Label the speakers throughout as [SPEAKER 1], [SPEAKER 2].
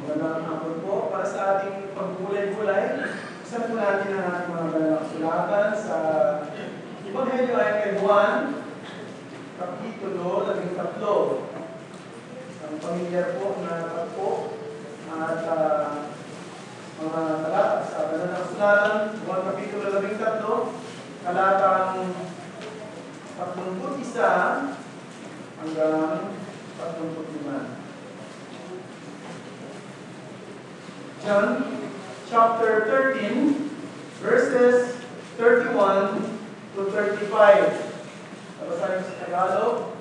[SPEAKER 1] Magandang hapon po para sa ating pagbulay-bulay. Buksan po natin ang ating mga banal na kasulatan sa Ebanghelyo ayon kay Juan, Kapitulo 13. Ang pamilyar po na tagpo at mga talata sa banal na kasulatan, Juan Kapitulo 13, talatang 31 hanggang 35. John chapter 13, verses 31 to 35. Babasahin sa Tagalog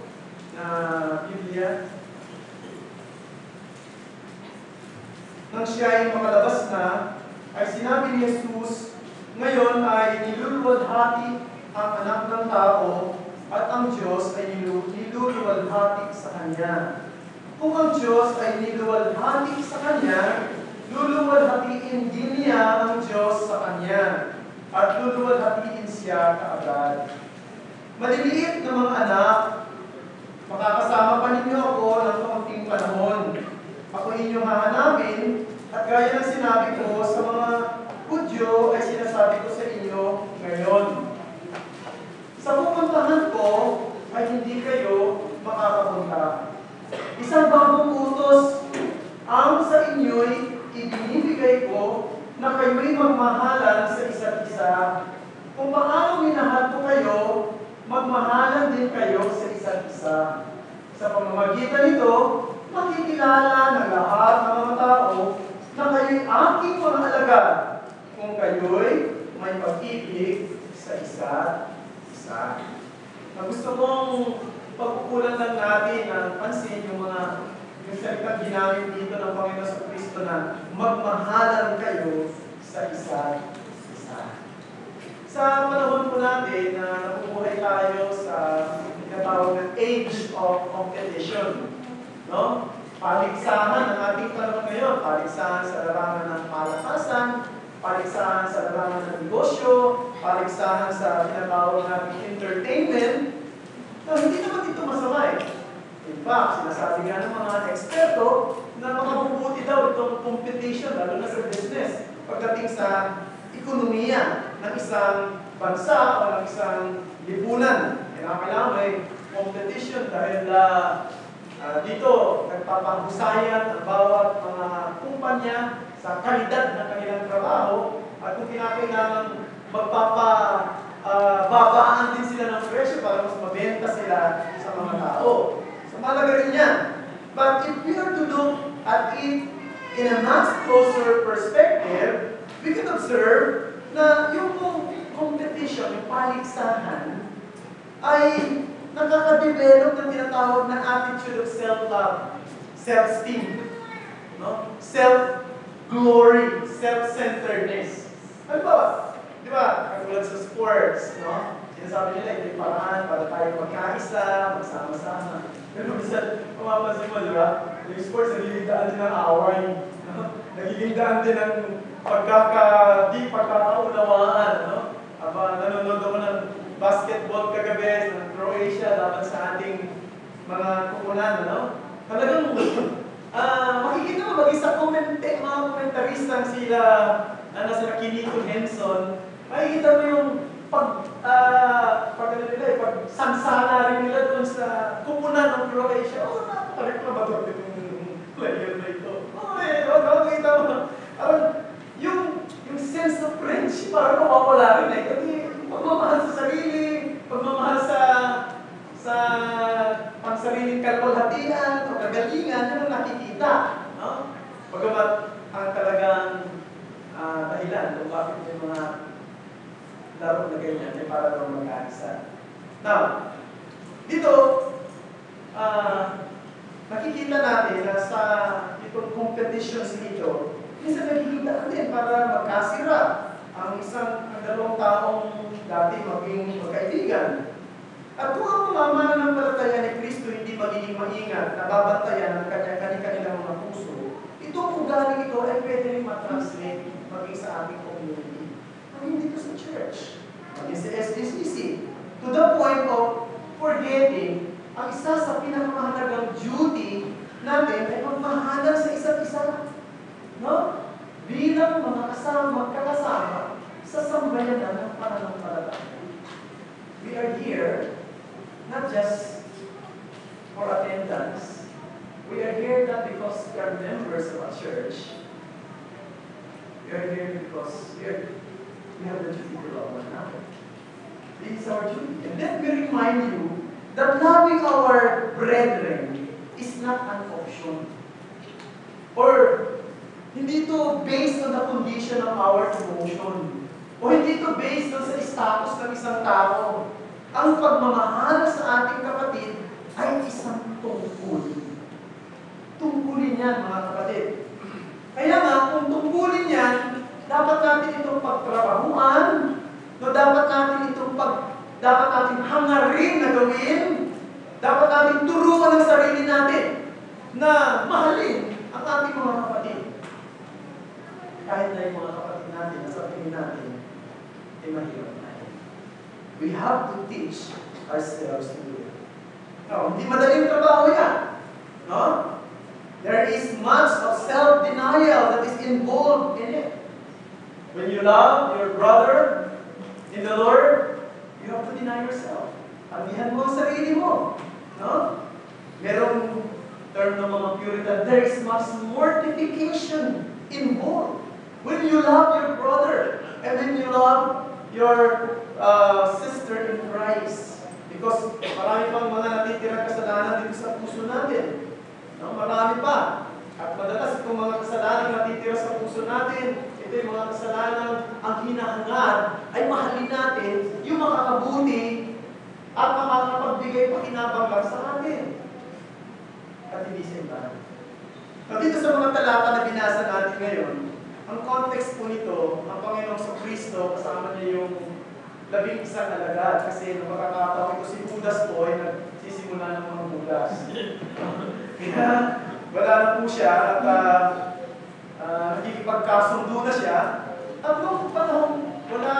[SPEAKER 1] na Biblia. Nang siya ay makalabas na, ay sinabi ni Jesus, ngayon ay niluluwalhati ang anak ng tao at ang Diyos ay niluluwalhati sa Kanya. Kung ang Diyos ay niluluwalhati sa Kanya, luluwalhatiin din niya ang Diyos sa Kanya at luluwalhatiin siya kaagad. Maliliit na mga anak, makakasama pa ninyo ako ng kaunting panahon. Ako inyong hahanapin at gaya ng sinabi ko sa mga Hudyo ay sinasabi ko sa inyo ngayon. Sa pupuntahan ko ay hindi kayo makakapunta. Isang bagong utos ang sa inyo'y ibinibigay ko na kayo'y magmahalan sa isa't isa. Kung paano minahal ko kayo, magmahalan din kayo sa isa't isa. Sa pamamagitan nito, makikilala ng lahat ng mga tao na kayo'y aking mga alagad kung kayo'y may pag-ibig sa isa't isa. Na gusto kong pagkukulan lang natin ang pansin yung salitang ginamit dito ng Panginoon sa Kristo na magmahalan kayo sa isa't isa. Sa panahon po natin na nabubuhay tayo sa tinatawag na age of competition, no? Paligsahan ang ating panahon ngayon, paligsahan sa larangan ng palakasan, paligsahan sa larangan ng negosyo, paligsahan sa tinatawag nating entertainment, na hindi naman ito masama eh. In fact, sinasabi nga ng mga eksperto na makabubuti daw itong competition, lalo na sa business, pagdating sa ekonomiya ng isang bansa o ng isang lipunan. Kailangan may competition dahil dito nagpapanghusayan ang bawat mga kumpanya sa kalidad ng kanilang trabaho at kung kinakailangan babaan din sila ng presyo para mas mabenta sila sa mga tao. Malaga rin yan. But if we are to look at it in a much closer perspective, we can observe na yung competition, yung paligsahan, ay nakaka-develop ng tinatawag na attitude of self-love, self-esteem, no? Self-glory, self-centeredness. Ano ba? Di ba? Katulad sa sports, no? Sinasabi nila, ito yung paraan para tayo magkaisa, magsama-sama. Pero minsan, pumapansin mo, di ba? Yung sports, nagiging daan din ng away. Nagiging daan din ng pagkakaunawaan. No? Nanonood ako ng basketball kagabi ng Croatia laban sa ating mga kukunan. No? Talagang, makikita mo, maging sa mga komentaristang sila, sila Kinito Henson, makikita mo yung pagsansana rin nila doon sa kupunan ng Croatia. Napaka-reklamador itong player na ito. Nakakita mo. Yung sense of friendship, parang mawawala rin eh. Kasi pagmamahal sa sarili, pagmamahal sa pangsariling kalwalhatian o kagalingan, yan ang nakikita. No? Pagamat ang talagang dahilan kung bakit yung mga laro na ganyan ay para daw magkaisa. Now, dito, nakikita natin na sa itong competitions dito, minsan nagkikita din para magkasira ang dalawang taong dati maging magkaibigan. At kung ang mamanampalataya ni Kristo hindi magiging maingat, nababantayan ang kanilang mga puso, itong ugaling ito ay pwede rin matranslate maging sa ating community. Dito sa church, maging sa SDCC, to the point of forgetting ang isa sa pinakamahalagang duty natin ay magmahalan sa isa't isa. for attendance. We are here not because we are members of a church. We are here because we have the duty to love one another. This is our duty. And let me remind you that loving our brethren is not an option. Or hindi ito based on the condition of our emotion. O hindi ito based on sa status ng isang tao. Ang pagmamahal sa ating kapatid ay isang tungkol. Tungkulin yan, mga kapatid. Kaya nga, kung tungkulin yan, dapat natin itong pagtrabahuan, dapat natin hangarin na gawin, dapat natin turuan ang sarili natin na mahalin ang ating mga kapatid. Kahit na yung mga kapatid natin, sa tingin natin, ay mahirap na. We have to teach ourselves to do it. No, hindi madaling trabaho yan. No? There is much of self-denial that is involved in it. When you love your brother in the Lord, you have to deny yourself. Sabihan mo ang sarili mo. No? Merong term ng mga Puritan, there is much mortification involved. When you love your brother, and when you love your sister in Christ. Because marami pang mga natitirang kasalanan dito sa puso natin. No? Marami pa. At madalas itong mga kasalanan natitira sa puso natin, ito yung mga kasalanan ang hinahangad ay mahalin natin yung makakabuti at makakapagbigay pakinabang lang sa atin. At hindi sa iba. At dito sa mga talata na binasa natin ngayon, ang context po nito, ang Panginoong sa Kristo, kasama niya yung 11 alagad. Kasi nung makakatawa ito si Judas po ay nagsisimula ng mga bulas. Kaya wala na po siya at nakikipagkasundo na siya. At noong panahon, wala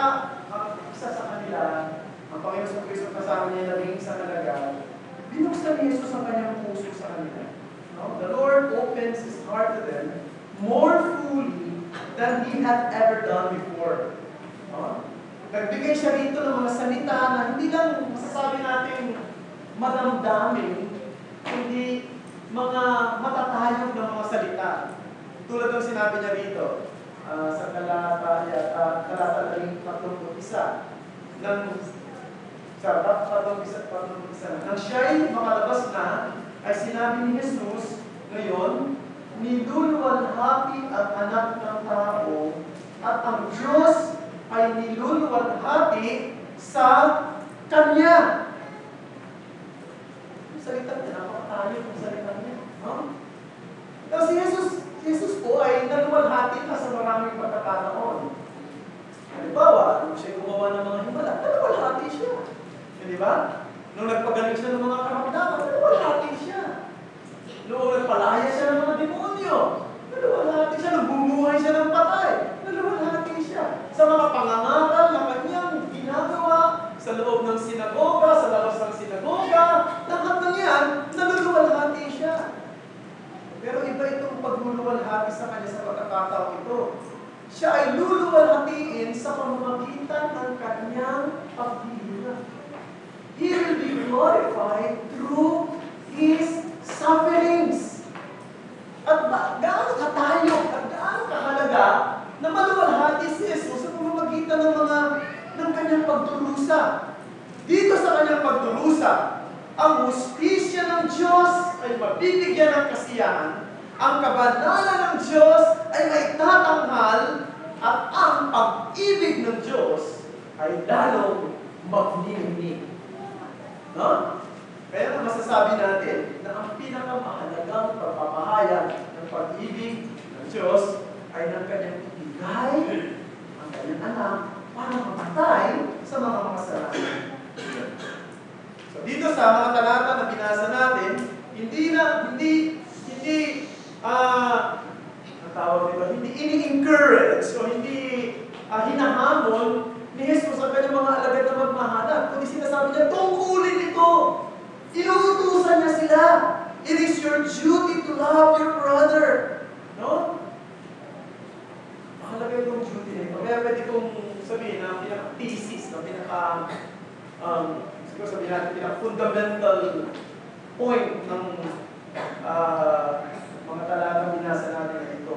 [SPEAKER 1] ang isa sa kanila, ang Panginoon sa Kristo kasama niya 11 alagad, binuksan ni Jesus ang kanyang puso sa kanila. No? The Lord opens His heart to them more fully than He had ever done before. No? Nagbigay siya rito ng mga salita na hindi lang masasabi natin madamdamin, hindi mga matatayog ng mga salita. Tulad ng sinabi niya rito sa talata 31 ng nang siya'y makalabas na, ay sinabi ni Jesus, ngayon, niluluwalhati ang anak ng tao at ang Diyos ay niluluwalhati sa Kanya. Yung salita niya, napakatayo yung salita niya. Huh? Tapos si Jesus po ay naluwalhati na sa maraming pagkakataon. Halimbawa, nung siya gumawa ng mga himala, naluwalhati siya. Di ba? Nung nagpagaling siya ng mga karamdaman, naluwalhati siya. Nung nagpalaya siya ng mga demonyo, naluwalhati siya. Nung bumuhay siya ng patay, naluwalhati siya. Sa mga pangangaral na kanyang ginagawa, sa loob ng sinagoga, sa labas ng sinagoga, lahat ng yan, naluluwalhati siya. Pero iba itong pagluluwalhati sa kanya sa pagkakataong ito. Siya ay luluwalhatiin sa pamamagitan ng kanyang paghihirap. He will be glorified through His sufferings. At gaano katayo at gaano kahalaga na maluwalhati si Jesus sa pamamagitan ng kanyang pagdurusa. Dito sa kanyang pagdurusa, ang hustisya ng Diyos ay mabibigyan ng kasiyahan, ang kabanalan ng Diyos ay maitatanghal, at ang pag-ibig ng Diyos ay lalong magniningning. No? Kaya nga masasabi natin na ang pinakamahalagang pagpapahayag ng pag-ibig ng Diyos ay ng kanyang ibigay ang kanyang anak para mamatay sa mga makasalanan. So dito sa mga talata na binasa natin, hindi ini-encourage o hindi hinahamon ni Jesus ang kanyang mga alagad na magmahanap. Kundi sinasabi niya, tungkulin ito. Inuutusan niya sila. It is your duty to love your brother. No? Mahalaga itong duty na ito. Kaya pwede kong sabihin na pinaka-thesis, na siguro sabihin natin, pinaka-fundamental point ng mga talatang binasa natin na ito.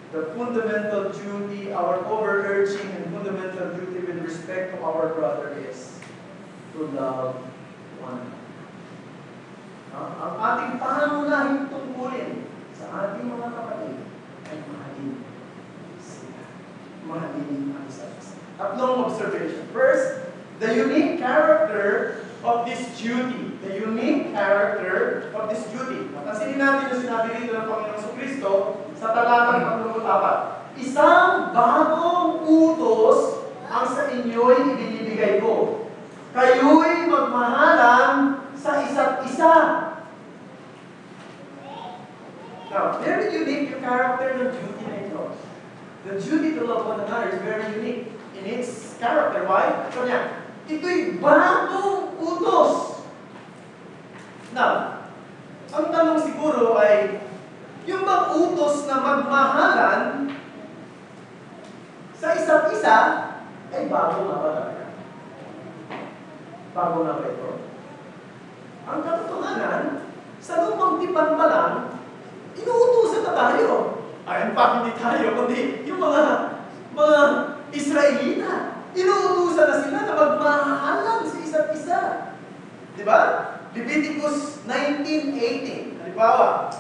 [SPEAKER 1] The fundamental duty, our overarching and fundamental duty with respect to our brother is to love one another. Ang ating pangunahing tungkulin sa ating mga kapatid ay mahalin sila. Mahalin ang isa't isa. Tatlong observation. First, the unique character of this duty. The unique character of this duty. Pansinin natin yung sinabi dito ng Panginoong Kristo sa talatang 34. Isang bagong utos ang sa inyo'y ibinibigay ko. Kayo'y magmahalan sa isa't isa. Now, very unique yung character ng duty na ito. The duty to love one another is very unique in its character. Why? So niya, ito'y bagong utos. Now, ang tanong siguro ay, yung bang utos na magmahalan sa isa't isa ay bago na ba talaga? Bago na ba ito? Ang katotohanan, sa lumang tipan pa lang, inuutusan na tayo. Ay, hindi tayo, kundi yung mga Israelita. Inuutusan na sila na magmahalan sa isa't isa. Diba? Leviticus 19:18. Halimbawa,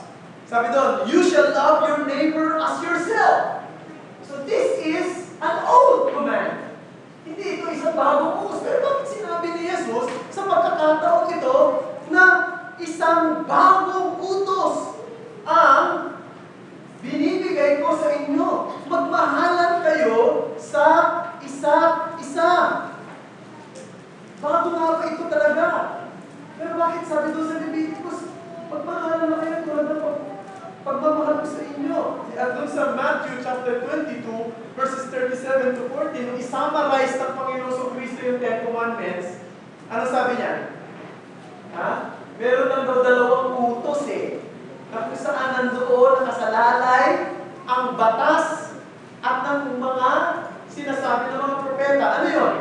[SPEAKER 1] sabi doon, you shall love your neighbor as yourself. So this is an old command. Hindi ito isang bagong utos. Pero bakit sinabi ni Jesus sa pagkakataon ito na isang bagong utos ang binibigay ko sa inyo? Magmahalan kayo sa isa't isa. Bago nga ba ito talaga? Pero bakit sabi doon sa Leviticus, magmahalan na kayo tulad ng pagmamahal ko sa inyo? At doon sa Matthew chapter 22, verses 37 to 14, nung isummarize ng Panginoon Kristo yung Ten Commandments, ano sabi niya? Meron lang daw dalawang utos na kung saan nandoon nakasalalay ang batas at ng mga sinasabi ng mga propeta. Ano yun?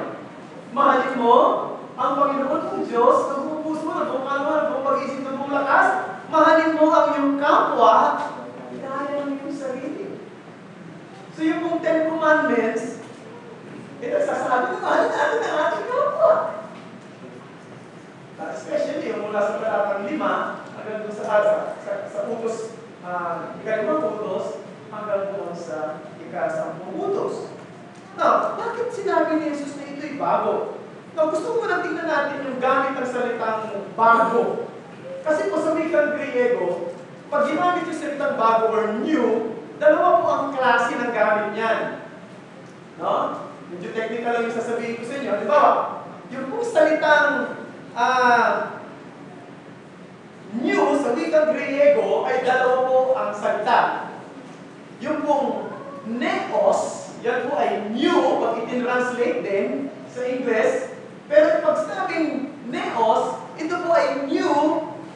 [SPEAKER 1] Mahalin mo ang Panginoon mong Diyos ng buong puso mo, ng buong kalma, ng buong pag-isip, ng buong lakas. Mahalin mo ang iyong kapwa gaya ng iyong sarili. So yung pong Ten Commandments, ito sasabi na mahalin natin ang ating kapwa. Especially yung mula sa talatang 5 hanggang doon sa utos, ika-5 utos hanggang doon sa ika-10 utos. Now, bakit sinabi ni Jesus na ito'y bago? Now, gusto ko na tingnan natin yung gamit ng salitang bago. Kasi po sa wikang Griego, pag ginamit yung salitang bago or new, dalawa po ang klase ng gamit niyan. No? Medyo technical lang yung sasabihin ko sa inyo. Di ba? Yung pong salitang new sa wikang Griego ay dalawa po ang salita. Yung pong neos, yan po ay new pag itinranslate din sa English. Pero pag sinabing neos, ito po ay new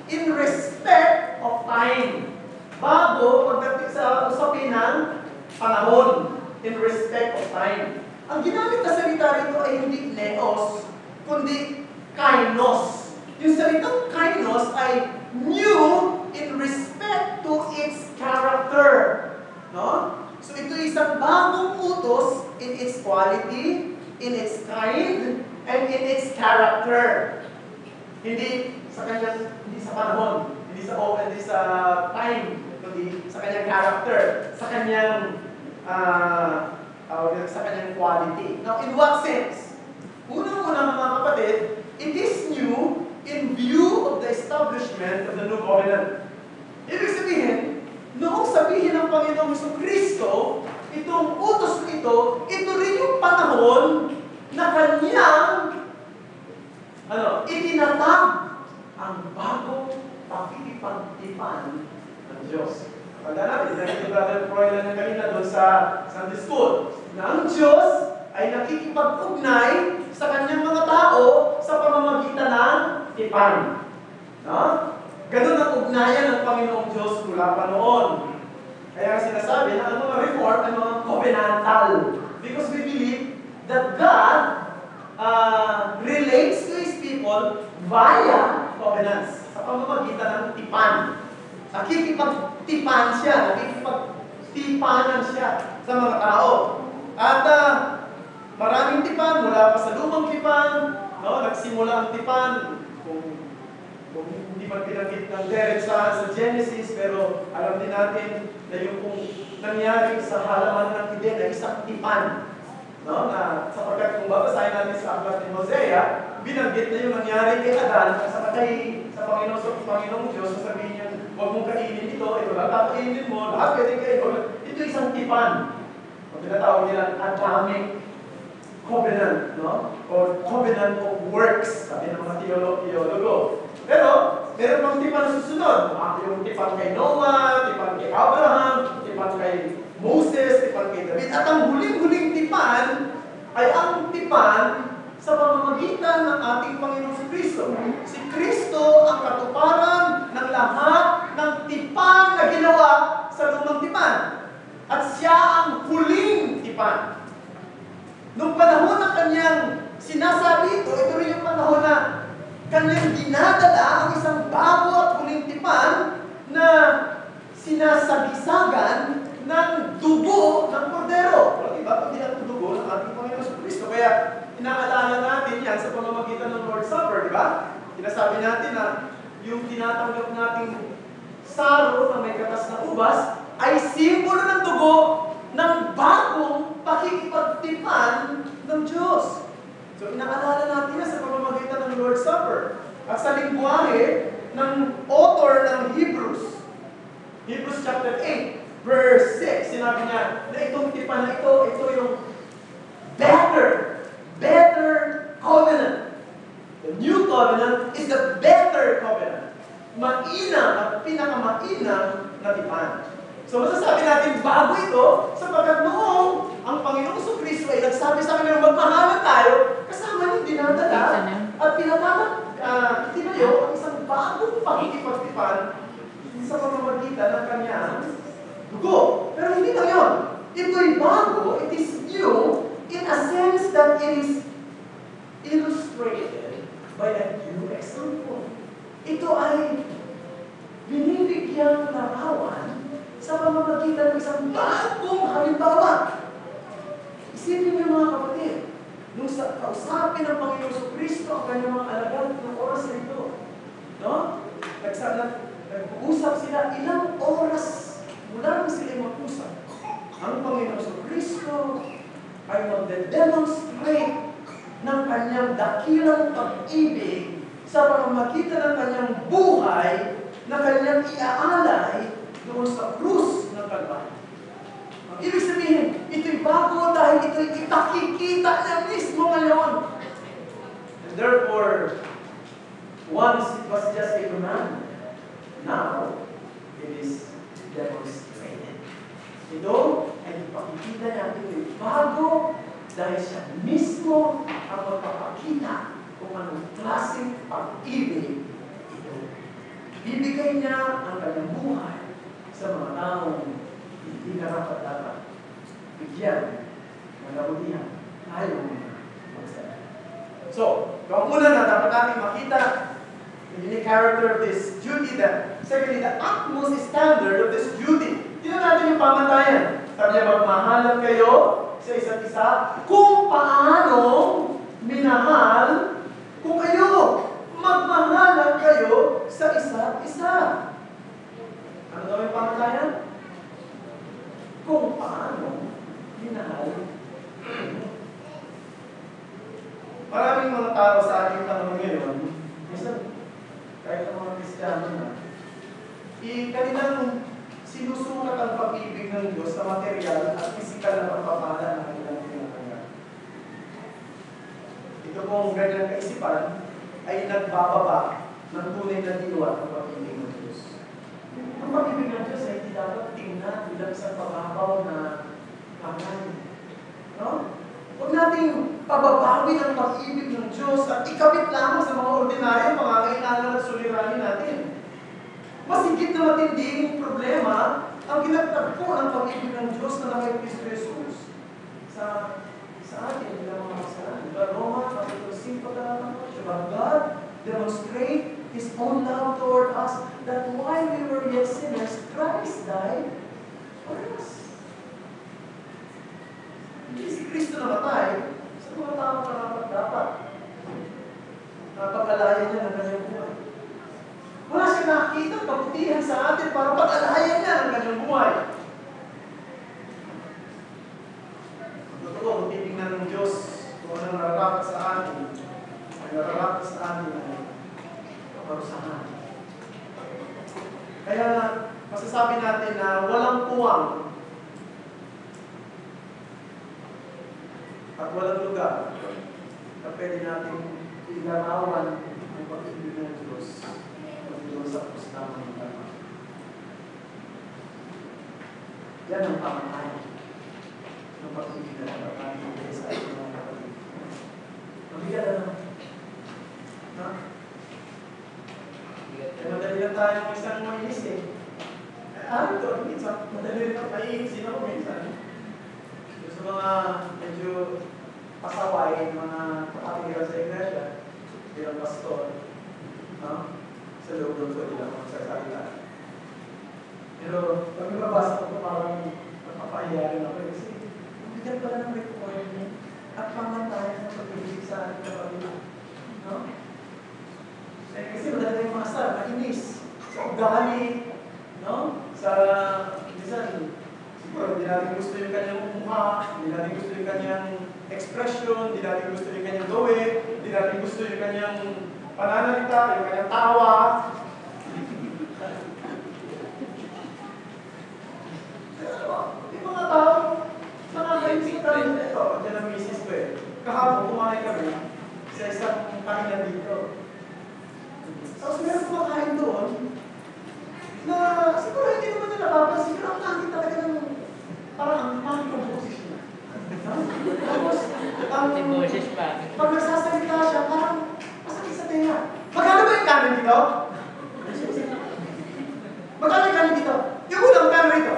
[SPEAKER 1] in respect of time. Bago pagdating sa usapin ng panahon, in respect of time. Ang ginamit na salita rito ay hindi neos, kundi kainos. Yung salitang kainos ay new in respect to its character. No? So ito isang bagong utos in its quality, in its kind, and in its character. Hindi sa panahon, hindi sa time, kundi sa kanyang character, sa kanyang quality. Now, in what sense? Unang-una mga kapatid, it is new in view of the establishment of the new covenant. Ibig sabihin, noong sabihin ng Panginoong Kristo, itong utos na ito rin yung panahon na kanyang itinatag ang bagong pakikipagtipan ng Diyos. Tanda natin, dahil Brother Froilan na kanina doon sa Sunday School, na ang Diyos ay nakikipag-ugnay sa kanyang mga tao sa pamamagitan ng tipan. No? Ganun ang ugnayan ng Panginoong Diyos mula pa noon. Kaya sinasabi na ang mga reform ay mga covenantal. Because we believe that God relates to His people via covenants. Sa pamamagitan ng tipan. Nakikipagtipan siya, nakikipagtipanan siya sa mga tao. At maraming tipan, mula pa sa lumang tipan, no? Nagsimula ang tipan, kung hindi man pinagkit ng Derek sa Genesis, pero alam din natin na yung kung nangyari sa halaman ng Eden ay isang tipan. No? Na sapagkat kung babasahin natin sa aklat ni Hosea, binanggit na yung nangyari kay Adan at sa Panginoong Diyos, sasabihin niya, huwag mong kainin ito lang kakainin mo, lahat pwede kayo. Ito isang tipan. O tinatawag nila Adamic covenant, no? Or covenant of works, sabi ng mga teologo. Pero, meron pang tipan na susunod. Yung tipan kay Noah, tipan kay Abraham, tipan kay Moses, tipan kay David. At ang huling-huling tipan ay ang tipan sa pamamagitan ng ating Panginoong Kristo. Si Kristo ang katuparan ng lahat ng tipan na ginawa sa lumang tipan. At siya ang huling tipan. Nung panahon na kanyang sinasabi ito rin yung panahon na kanyang dinadala ang isang bago at huling tipan na sinasagisagan ng dugo ng kordero. Walang iba kundi ang dugo ng ating Panginoon Kristo. Kaya inaalala natin yan sa pamamagitan ng Lord's Supper, di ba? Sinasabi natin na yung tinatanggap nating saro na may katas na ubas ay simbolo ng dugo ng bagong pakikipagtipan ng Diyos. So, inaalala natin yan sa pamamagitan ng Lord's Supper. At sa lingwahe ng author ng Hebrews chapter 8, verse 6, sinabi niya na itong tipan na ito yung better covenant. The new covenant is the better covenant. Mainam at pinakamainam na tipan. So masasabi natin bago ito sapagkat noong ang Panginoong Kristo ay nagsabi sa amin na magmahalan tayo, kasama niyong dinadala at itinayo ang isang bagong pakikipagtipan sa pamamagitan ng kanyang dugo. Pero hindi lang yun. Ito'y bago, it is new, in a sense that it is illustrated by a new example. Ito ay binibigyang larawan sa pamamagitan ng isang bagong halimbawa. Isipin niyo mga kapatid, nung kausapin ng Panginoon Kristo ang kanyang mga alagad ng oras na ito, no? Nag-uusap sila, ilang oras mula nang sila mag-usap. Ang Panginoon Kristo ay mag-demonstrate ng kanyang dakilang pag-ibig sa pamamagitan ng kanyang buhay na kanyang iaalay doon sa krus ng Kalbaryo. Ang ibig sabihin, ito'y bago dahil ito'y ipakikita niya mismo ngayon. And therefore, once it was just a command, now it is demonstrated. Ito ay ipakikita niya ito'y bago dahil siya mismo ang magpapakita kung anong klaseng pag-ibig ito. Bibigay niya ang kanyang buhay sa mga taong hindi karapat-dapat. Bigyan ng kabutihan ayaw magsalita. So, ang una na dapat natin makita the unique character of this duty, secondly, the utmost standard of this duty. Tingnan natin yung pamantayan. Sabi niya, magmahalan kayo sa isa't isa kung paano minahal kung kayo. Magmahalan kayo sa isa't isa. Ano daw yung pamantayan? Kung paano minahal. Maraming mga tao sa ating tanong ngayon, minsan, kahit ang mga Kristiyano na, kanilang sinusukat ang pag-ibig ng Diyos sa material at pisikal na pagpapala ng kanilang tinatanggap. Ito pong ganyan kaisipan ay nagbababa ng tunay na diwa ng pag-ibig ng Diyos. Ang pag-ibig ng Diyos ay hindi dapat tingnan bilang isang pababaw na pangalan. No? Huwag nating pababawin ang pag-ibig ng Diyos at ikabit lamang sa mga ordinaryong pangangailangan at suliranin natin. Masigit na matinding problema ang ginagtagpo ng pag-ibig ng Diyos na nakay Kristo Jesus sa atin bilang mga kasalanan. Roma, Kapitulo 5, but God demonstrate His own love toward us, that while we were yet sinners, Christ died for us. Hindi si Kristo namatay sa mga tao dapat. Napag-alaya niya ng kanyang buhay. Wala siya nakita kabutihan sa atin para pag-alaya niya ng kanyang buhay. Totoo, kung titignan ng Diyos kung anong nararapat sa atin, ang nararapat sa atin ay kaparusahan. Kaya masasabi natin na walang puwang at walang lugar na pwede natin ilarawan ang pag-ibig ng Diyos pag-ibig sa kustamang tama. Yan ang pamatayan ng pag-ibig na natin sa ating mga kapatid. Mabigat na. Ha? Madali lang tayo ng isang mainis eh. Ito, minsan, madali rin ang maiinisin ako minsan. Sa mga medyo pasaway, mga kapatiran sa iglesia, bilang pastor, no? Sa loob ng pwede lang magsasalita. Pero pag nababasa ko ito, parang napapahiyarin ako kasi mabigat pala ng recording at pamantayan ng pag-ibig sa ating kapatid. No? Kasi madali yung mga star, mainis, sa ugali, no? Sa, minsan, siguro, hindi natin gusto yung kanyang mukha, hindi natin gusto yung kanyang expression, hindi natin gusto yung kanyang gawin, hindi natin gusto yung kanyang pananalita, yung kanyang tawa. Yung mga tao, nakakainis tayo ito. Diyan ang misis ko eh. Kahapon, kumain kami sa isang kainan dito. Tapos meron kumakain doon na siguro hindi naman nila napapansin, pero ang nakita talaga ng parang ang pangit ng boses niya. Tapos, pag nagsasalita siya, parang masakit sa tenga. Magkano ba yung kanin dito? Magkano yung kanin dito? Yung ulam, magkano rito?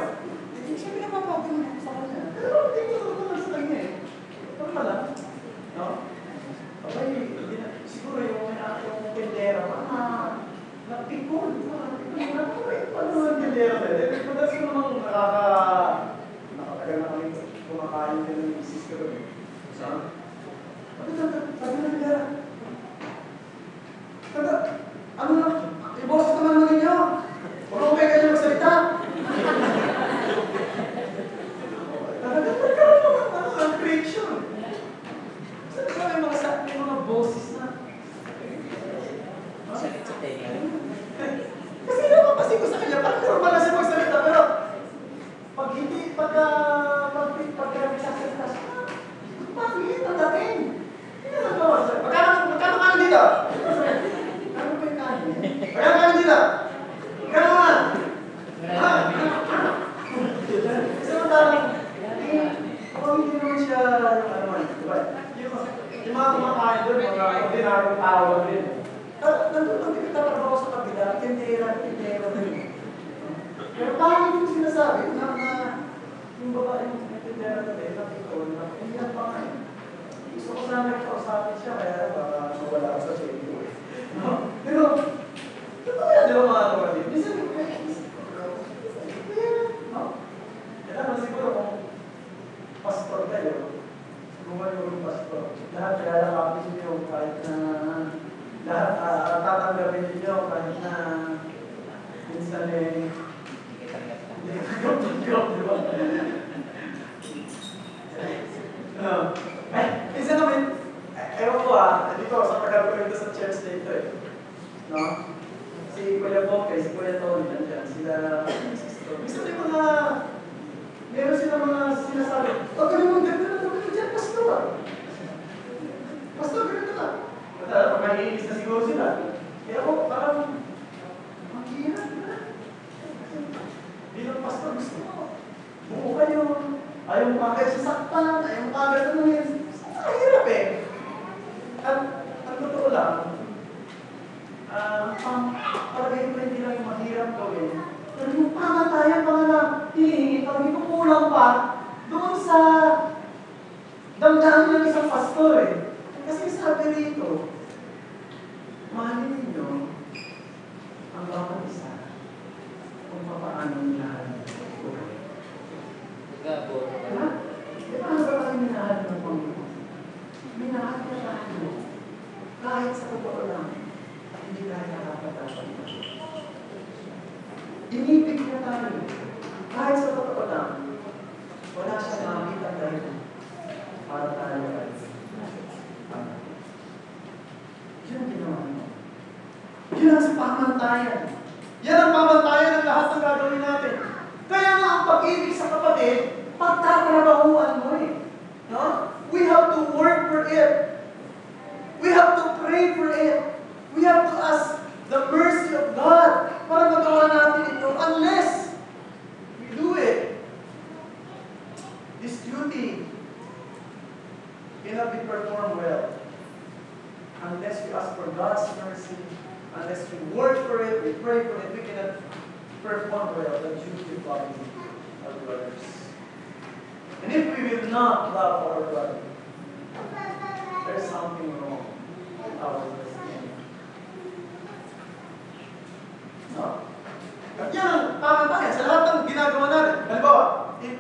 [SPEAKER 1] Siya pinapapagin mo sa kanya. Pero hindi ko naman sa kanya eh. Ano pala? No? Okay, siguro yung tendera, napikon. Paano ang tendera na? Madalas ko namang nakatagal na kami kumakain din ng isis ko rin. Sabi na tendera. Ano na? I-boss naman mo ninyo. Huwag okay kayo magsalita. Ang creation. Saan ba yung mga boses na? Kasi napapansin ko sa kanya, parang normal na siya magsalita, pero pag hindi, pagka nagsasalita siya, bakit? Ang dating. Hindi na nagawa siya. Magkano kanin dito? Ano ba yung kanin? Magkano kanin dito? Magkano nga? Ha? Kasi matarang, hindi naman siya, diba? Yung mga kumakain doon, mga ordinaryong tao din. Nandun lang nagtatrabaho sa kabila, tindera din. Pero parang yung sinasabi na yung babae yung tindera na din, hindi yan pa nga. Gusto ko sana kausapin siya, kaya baka mawala ko sa sa'yo. Pero, totoo yan, di ba mga kapatid? Minsan yung kailangan siguro kung pastor kayo, yung pastor, lahat kalalakapin niyo kahit na lahat tatanggapin ninyo kahit na minsan eh hindi katanggap, di ba? Minsan namin, ewan ko dito sa tagal ko ito sa church na ito eh. No? Si Kuya Bokeh, si Kuya Tony, nandiyan, sila minsan may mga meron sila mga sinasabi, gano'n mo, gano'n dyan, pastor. Pastor, gano'n na. Pag may na siguro sila. Kaya ako, parang, maghihirap na. Bilang pastor, gusto mo. Buo kayo. Ayaw mo kagad sasaktan, ayaw mo kagad ano yun. Mahirap eh. At, ang totoo lang, parang hindi lang yung mahirap gawin. Pero yung pamatayan pa nga na hinihingi, pag hindi ko kulang pa, doon sa damdamin ng isang pastor eh. Kasi sabi rito, mahalin ninyo Diba? Diba ano ba kayo minahal ng Panginoon? Minahal niya tayo. Kahit sa totoo lang, hindi tayo nakapatapan na. Inibig niya tayo. Kahit sa totoo lang, wala siyang makita tayo para tayo ay yun ang ginawa mo. Yun ang pamantayan. Yan ang pamantayan ng lahat ng gagawin natin. Kaya nga ang pag-ibig sa kapatid, pagtatrabahuan mo eh. No? We have to work for it. We have to pray for it. We have to ask the mercy of God para magawa natin ito. Unless we do it, this duty cannot be performed well. Unless we ask for God's mercy, unless we work for it, we pray for it, we cannot perform well the duty of loving our brothers. And if we will not love our brother, there's something wrong with our Christianity. No? At yan ang pamantayan sa lahat ng ginagawa natin. Halimbawa, if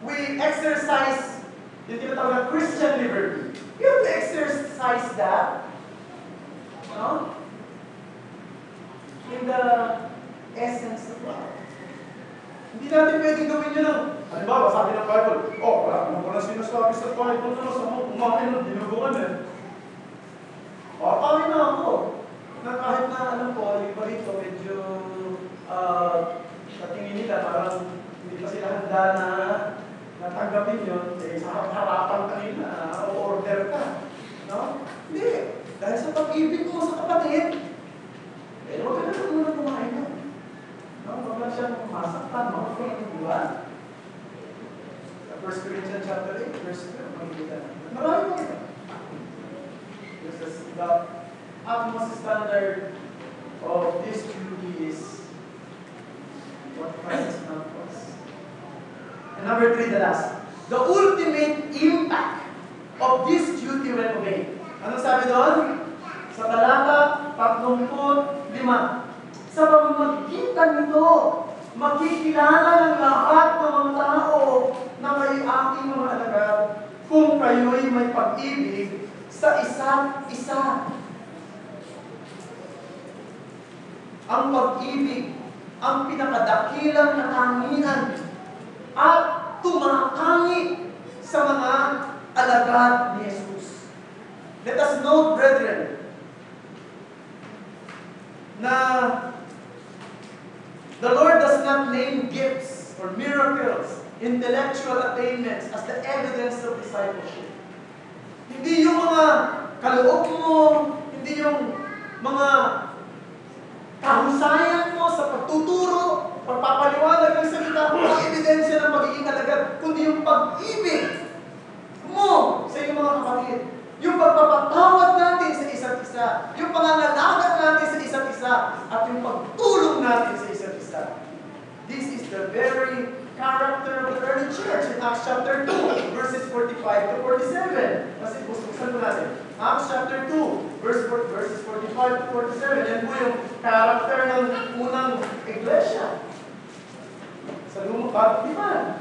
[SPEAKER 1] we exercise yung tinatawag na Christian liberty, you have to exercise that. No? In the essence of love. Hindi natin pwedeng gawin yun ng, halimbawa, sabi ng Bible, wala mo na sinasabi sa Bible na sa mga kumain ng dinuguan eh. Kami na ako. Na kahit na, alam ko, yung iba rito, medyo, sa tingin nila, parang hindi pa sila handa na natanggapin yun, sa harapan kanila, o-order ka. No? Hindi. Dahil sa pag-ibig mo sa kapatid, huwag ka na muna kumain mo. No? Huwag lang siya masaktan, no? Di ba? Sa 1 Corinthians chapter 8, verse 2, makikita na. Marami mo ito. The utmost standard of this duty is what Christ has done for us. And number 3, the last. The ultimate impact of this duty when obeyed. Anong sabi doon? Sa talata 35. Sa pamamagitan nito, makikilala ng lahat ng mga tao na kayo aking mga alagad kung kayo'y may pag-ibig sa isa't isa. Ang pag-ibig, ang pinakadakilang katangian at tumatangi sa mga alagad ni Jesus. Let us note, brethren, na the Lord does not name gifts or miracles, intellectual attainments as the evidence of discipleship. Hindi yung mga kaloob mo, hindi yung mga kahusayan mo sa pagtuturo, pagpapaliwanag ng salita, ang ebidensya ng magiging alagad, kundi yung pag-ibig mo sa iyong mga kapatid. Yung pagpapatawad natin sa isa't isa, yung pangangalaga natin sa isa't isa, at yung pagtulong natin sa isa't isa. This is the very character of the early church in Acts chapter 2, verses 45 to 47. Kasi buksan ko natin. Acts chapter 2, verses 45 to 47. Yan po yung character ng unang iglesia. Sa lumang bagong liman.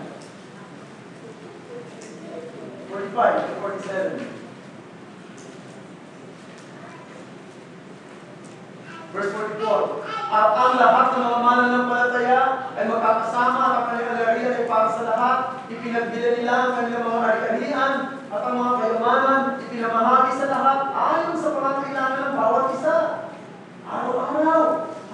[SPEAKER 1] 45 to 47. Verse 44, at ang lahat ng mga mananampalataya ay magkakasama at ang kanilang alarian ay para sa lahat. Ipinagbila nila ang kanilang mga ari-arian at ang mga kayamanan ipinamahagi sa lahat ayon sa pangangailangan ng bawat isa. Araw-araw,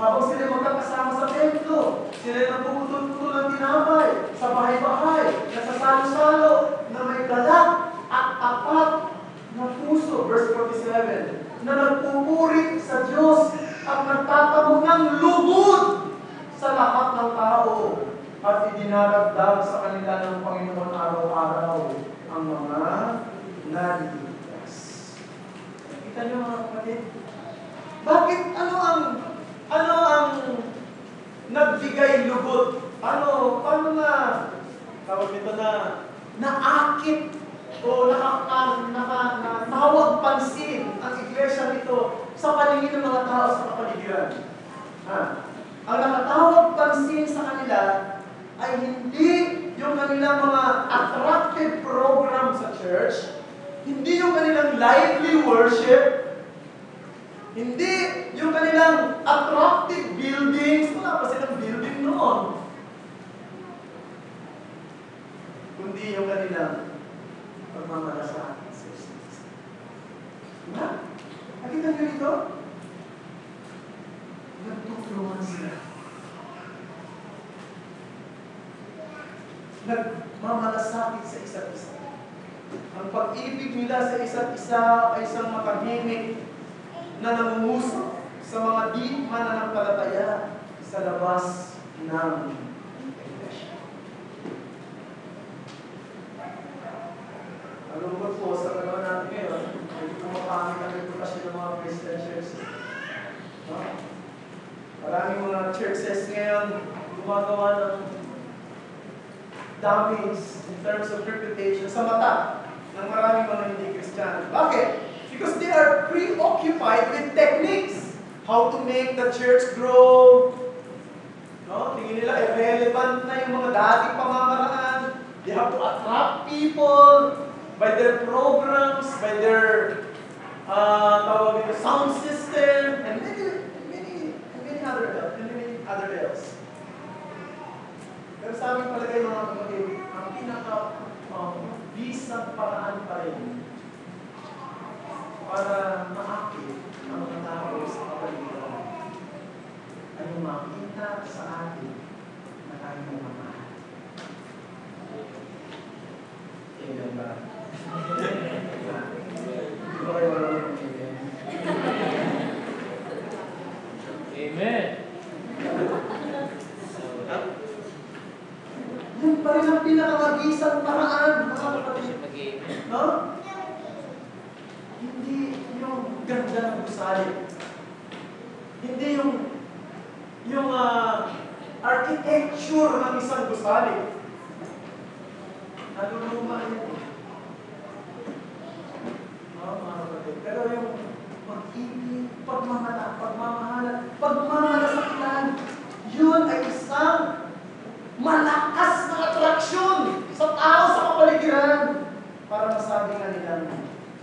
[SPEAKER 1] habang sila magkakasama sa templo, sila nagpuputol-putol ng tinapay sa bahay-bahay, nasasalo-salo na may galak at tapat na puso. Verse 47, na nagpupuri sa Diyos at nagtatabog ng lubod sa lahat ng tao at idinaragdag sa kanila ng Panginoon araw-araw ang mga naliligtas. Kita niyo mga kapatid? Bakit? Ano ang nagbigay lubod? Paano na tawag nito na naakit o nakatawag pansin ang iglesia nito sa paningin ng mga tao sa kapaligiran. Ang nakatawag pansin sa kanila ay hindi yung kanilang mga church, hindi yung kanilang lively worship, hindi yung kanilang attractive buildings, wala pa silang building noon, kundi yung kanilang pagmamalasakit sa isa't isa. Diba? Nakita niyo ito? Nagtutulungan sila. Nagmamalasakit sa isa't isa. Ang pag-ibig nila sa isa't isa ay isang matahimik na nangungusap sa mga di mananampalataya sa labas ng iglesia. Malungkot po sa ganoon natin ngayon, hindi kumapangit ang reputasyon ng mga Christian churches. No? Maraming mga churches ngayon gumagawa ng damage in terms of reputation sa mata ng maraming mga hindi Kristiyano. Bakit? Because they are preoccupied with techniques. How to make the church grow. No? Tingin nila irrelevant na yung mga dating pamamaraan. They have to attract people by their programs, by their tawag dito, sound system, and many other else. Pero sa aming palagay mga kapatid, ang pinaka-bisang paraan pa rin para maakit ang mga tao sa kapaligiran ay yung makita sa atin na tayo ng mamahal. Amen ba? Di ba kayo marunong mag-amen?
[SPEAKER 2] Amen.
[SPEAKER 1] Yun pa rin ang pinakamagisang paraan, mga kapatid. No? Hindi yung ganda ng gusali. Hindi yung architecture ng isang gusali. Naluluma yun. No, mga kapatid. Pero yung pag-ibig, pagmamahalan, yun ay isang malakas na atraksyon sa tao sa kapaligiran para masabi nga nilang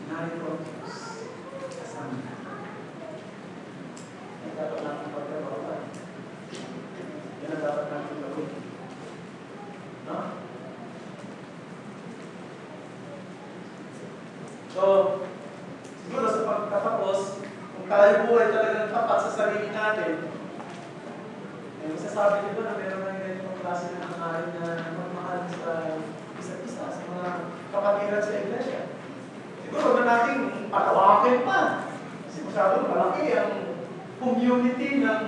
[SPEAKER 1] narito ang Diyos kasama na. Yan dapat natin pagkabawalan. Yan ang dapat natin gawin. No? So, siguro sa pagkatapos, kung tayo po ay talagang tapat sa sarili natin, may masasabi nito na meron na ganitong klase ng hangarin na magmahal sa isa't isa, sa mga kapatiran sa iglesia. Siguro na natin palawakin pa. Kasi masyadong malaki ang community ng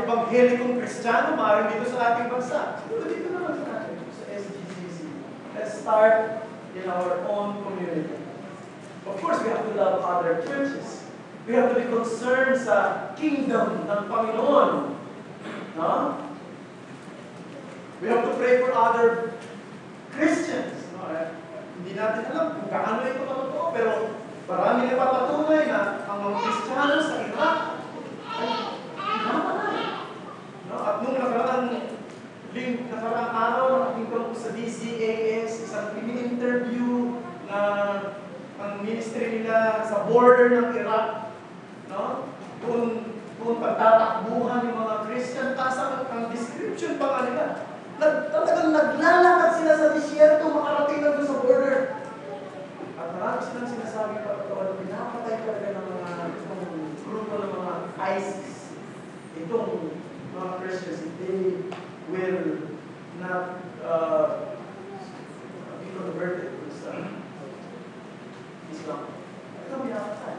[SPEAKER 1] ebanghelikong Kristiyano maaaring dito sa ating bansa. Siguro dito naman sa atin, sa SGCC. Let's start in our own community. Of course, we have to love other churches. We have to be concerned sa kingdom ng Panginoon. No? We have to pray for other Christians. No? Hindi natin alam kung gaano ito totoo, pero marami na papatunay na ang mga Kristiyano sa Iraq ay pinamatay. No? At nung nakaraang araw, nakikita ko sa DCAS, isang ini-interview na ang ministry nila sa border ng Iraq, no? Kung pagtatakbuhan yung mga Christian, ang description pa nga nila. Talagang naglalakad sila sa disyerto, makarating na doon sa border. At marami silang sinasabi pa ito, pinapatay talaga ng itong grupo ng mga ISIS. Itong mga Christians, they will not be converted to Islam. Ito pinapatay.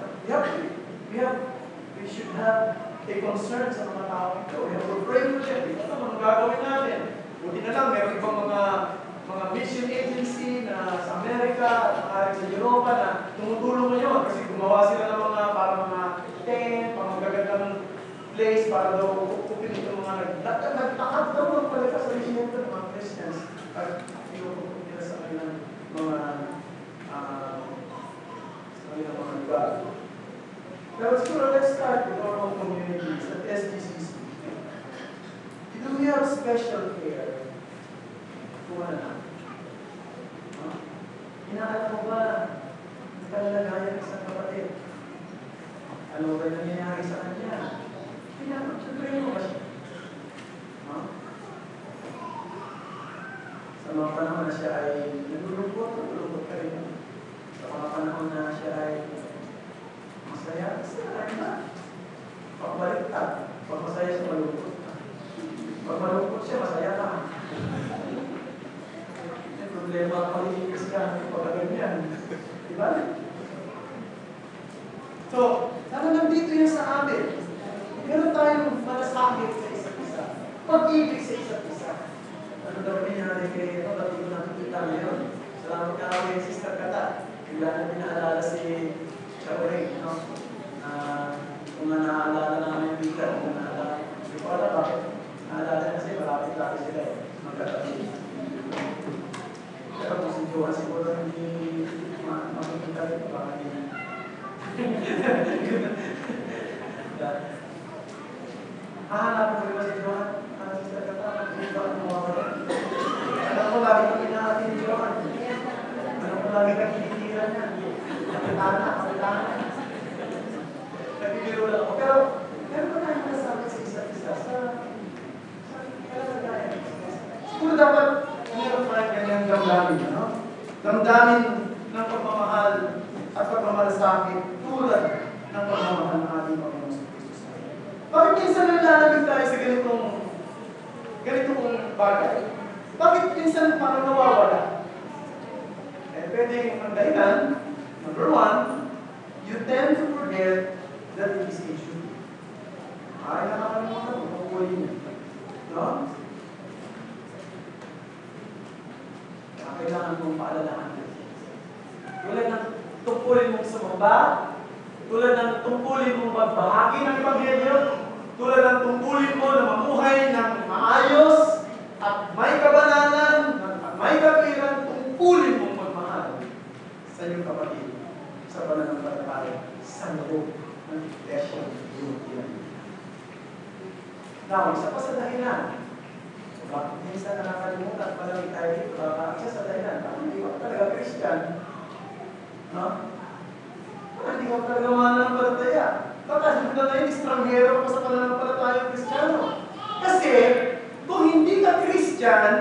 [SPEAKER 1] We should have a concern sa mga tao ito. We have to pray for them. Ito naman ang gagawin natin. Buti na lang, meron ibang mga mission agency na sa Amerika at maaari sa Europa na tumutulong ngayon kasi gumawa sila ng mga tent, mga gagandang place para daw kupin ito mga nagtakad daw ng palika sa residente ng mga Christians at pinupupin nila sa kanilang mga lugar. Pero siguro, let's start with our own communities at SGCC. Do we have special care for one another? Inaalam mo ba ang kalagayan ng isang kapatid? Ano ba yung nangyayari sa kanya? Pinapagsuturin mo ba siya? No? Sa mga panahon na siya ay nagulugod ka rin. Sa mga panahon na siya ay masaya ba? Pagbaliktad. Pag masaya siya, malungkot ka. Pag malungkot siya, masaya ka. May problema ang paliligis ka pag ganyan. Diba? So, lalo nandito yan sa atin. Meron tayong malasakit sa isa't isa. Pag-ibig sa isa't isa. Ano daw nangyari kay ito? Ba't ito nakikita ngayon? Salamat ka kay Sister Kata. Bigla na pinaalala si Chaurey, no? Kung naaalala namin yung bigat, kung naaalala. Hindi ko alam bakit. Naaalala kasi malapit-lapit sila eh. Magkatabi. Pero kung si Johan siguro hindi makikita rin, baka hindi. Hahanapin ko rin ba si Johan? Sister Kata, hindi ba ang mawawala? Alam ko lagi kang inaatin ni Johan. Alam ko lagi kang hinihira niya. Kapitan. Nagigiro lang ako. Pero, meron pa tayong masasabi sa isa't isa sa kalagayan. Siguro dapat meron pa rin kanyang damdamin, no? Damdamin ng pagmamahal at pagmamalasakit tulad ng pagmamahal ng ating Panginoon sa Kristo. Bakit minsan nalalamig tayo sa ganitong bagay? Bakit minsan parang nawawala? Pwedeng ang dahilan, number one, you tend to forget that it is issue. Ay, nakakalimutan mo, makukulin niya. No? Kailangan mong paalalahan. Tulad ng tungkulin mong sumamba, tulad ng tungkulin mong magbahagi ng Ebanghelyo, tulad ng tungkulin mo na mamuhay ng maayos at may kabanalan at may kapiran, tungkulin mong magmahal sa iyong kapatid sa pananampalataya sa loob ng iglesia ng Now, isa pa sa dahilan. So, bakit minsan nakakalimutan palamig tayo dito? Isa sa dahilan. Bakit hindi ko talaga Christian? No? Bakit hindi ko talaga mananampalataya? Baka hindi na tayo estranghero pa sa pananampalataya Kristiyano. Kasi, kung hindi ka Christian,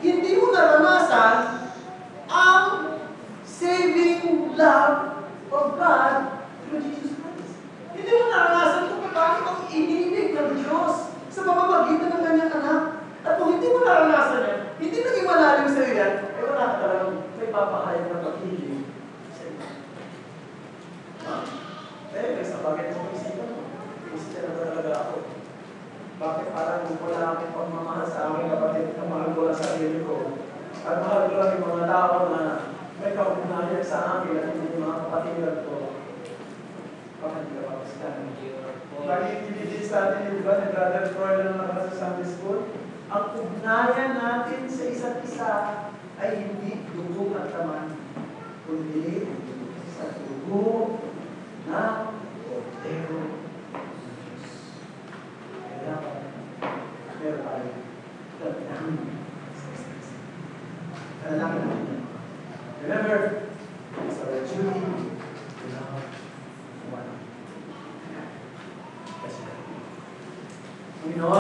[SPEAKER 1] hindi mo naranasan ang saving love of God through Jesus Christ. Hindi mo naranasan kung bakit ang inibig ng Diyos sa pamamagitan ng kanyang anak. At kung hindi mo naranasan yan, hindi naging malalim sa iyo yan, ay wala ka talagang may papahayag ng pag-ibig sa iyo. May sa bagay mo isipan mo. Isip na talaga ako. Bakit parang wala akong pagmamahal sa aking kapatid na mahal ko lang sarili ko. At mahal ko lang yung mga tao na may kaugnayan sa akin at hindi mga kapatiran ko. Bakit hindi ka pakistan? Lagi ibigay sa atin yung iba ni Brother Troy lang naman sa Sunday School. Ang ugnayan natin sa isa't isa ay hindi dugo at taman, kundi sa dugo ng Kordero ng Diyos. Kaya meron tayo damdamin sa isa't isa. Panalangin natin. Remember, it's our duty to love one another. Panginoon,